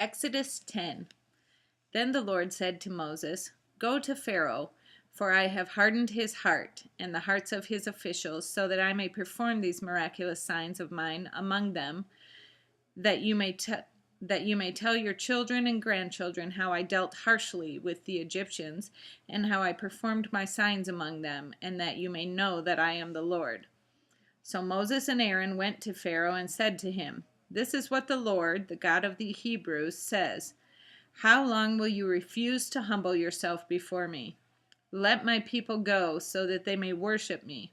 Exodus 10. Then the Lord said to Moses, "Go to Pharaoh, for I have hardened his heart and the hearts of his officials, so that I may perform these miraculous signs of mine among them, that you may tell your children and grandchildren how I dealt harshly with the Egyptians, and how I performed my signs among them, and that you may know that I am the Lord." So Moses and Aaron went to Pharaoh and said to him, "This is what the Lord, the God of the Hebrews, says. How long will you refuse to humble yourself before me? Let my people go, so that they may worship me.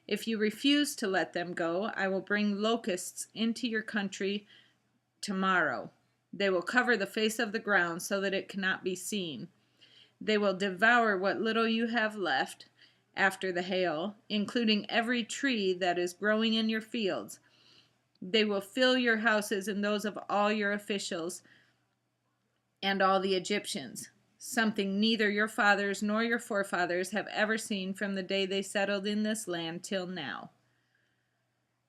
If you refuse to let them go, I will bring locusts into your country tomorrow. They will cover the face of the ground so that it cannot be seen. They will devour what little you have left after the hail, including every tree that is growing in your fields. They will fill your houses and those of all your officials and all the Egyptians, something neither your fathers nor your forefathers have ever seen from the day they settled in this land till now."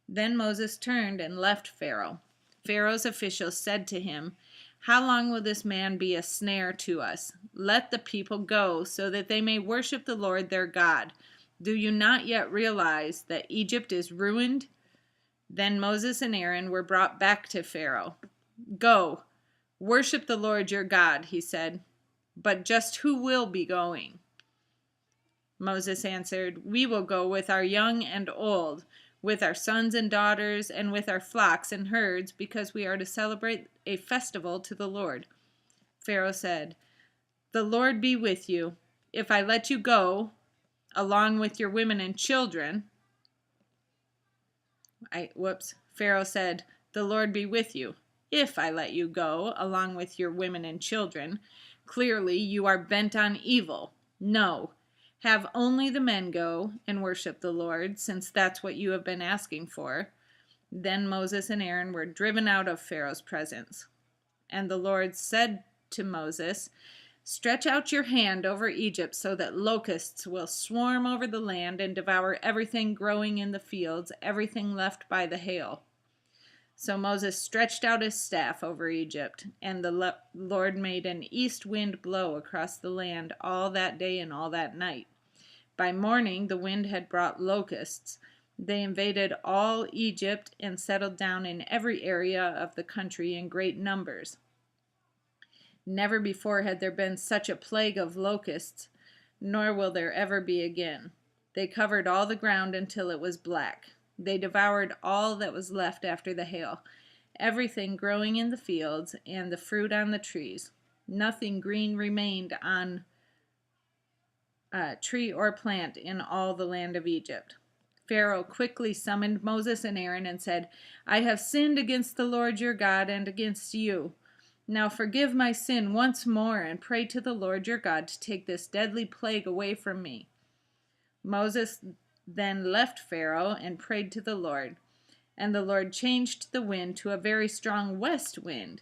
Then Moses turned and left Pharaoh. Pharaoh's officials said to him, "How long will this man be a snare to us? Let the people go, so that they may worship the Lord their God. Do you not yet realize that Egypt is ruined?" Then Moses and Aaron were brought back to Pharaoh. "Go, worship the Lord your God," he said. "But just who will be going?" Moses answered, "We will go with our young and old, with our sons and daughters, and with our flocks and herds, because we are to celebrate a festival to the Lord." Pharaoh said, "The Lord be with you. If I let you go, along with your women and children..." Pharaoh said, "The Lord be with you. If I let you go, along with your women and children, clearly you are bent on evil. No, have only the men go and worship the Lord, since that's what you have been asking for." Then Moses and Aaron were driven out of Pharaoh's presence. And the Lord said to Moses, "Stretch out your hand over Egypt so that locusts will swarm over the land and devour everything growing in the fields, everything left by the hail." So Moses stretched out his staff over Egypt, and the Lord made an east wind blow across the land all that day and all that night. By morning the wind had brought locusts. They invaded all Egypt and settled down in every area of the country in great numbers. Never before had there been such a plague of locusts, nor will there ever be again. They covered all the ground until it was black. They devoured all that was left after the hail, everything growing in the fields and the fruit on the trees. Nothing green remained on tree or plant in all the land of Egypt. Pharaoh quickly summoned Moses and Aaron and said, "I have sinned against the Lord your God and against you. Now forgive my sin once more and pray to the Lord your God to take this deadly plague away from me." Moses then left Pharaoh and prayed to the Lord. And the Lord changed the wind to a very strong west wind,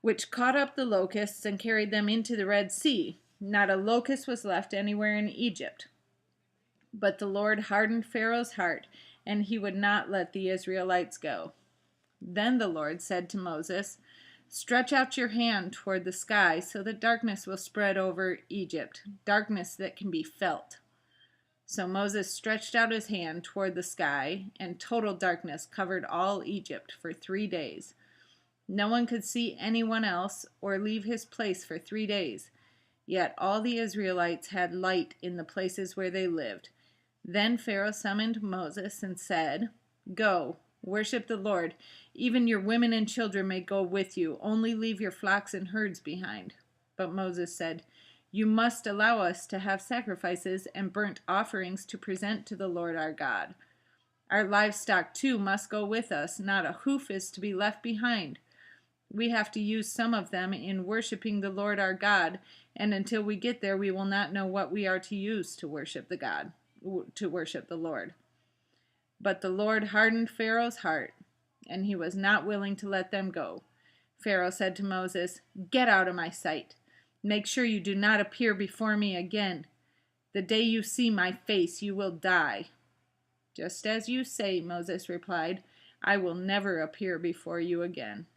which caught up the locusts and carried them into the Red Sea. Not a locust was left anywhere in Egypt. But the Lord hardened Pharaoh's heart, and he would not let the Israelites go. Then the Lord said to Moses, "Stretch out your hand toward the sky so that darkness will spread over Egypt, darkness that can be felt." So Moses stretched out his hand toward the sky, and total darkness covered all Egypt for 3 days. No one could see anyone else or leave his place for 3 days. Yet all the Israelites had light in the places where they lived. Then Pharaoh summoned Moses and said, "Go, worship the Lord. Even your women and children may go with you. Only leave your flocks and herds behind." But Moses said, "You must allow us to have sacrifices and burnt offerings to present to the Lord our God. Our livestock too must go with us. Not a hoof is to be left behind. We have to use some of them in worshiping the Lord our God, and until we get there we will not know what we are to use to worship the Lord." But the Lord hardened Pharaoh's heart, and he was not willing to let them go. Pharaoh said to Moses, "Get out of my sight. Make sure you do not appear before me again. The day you see my face, you will die." "Just as you say," Moses replied. "I will never appear before you again."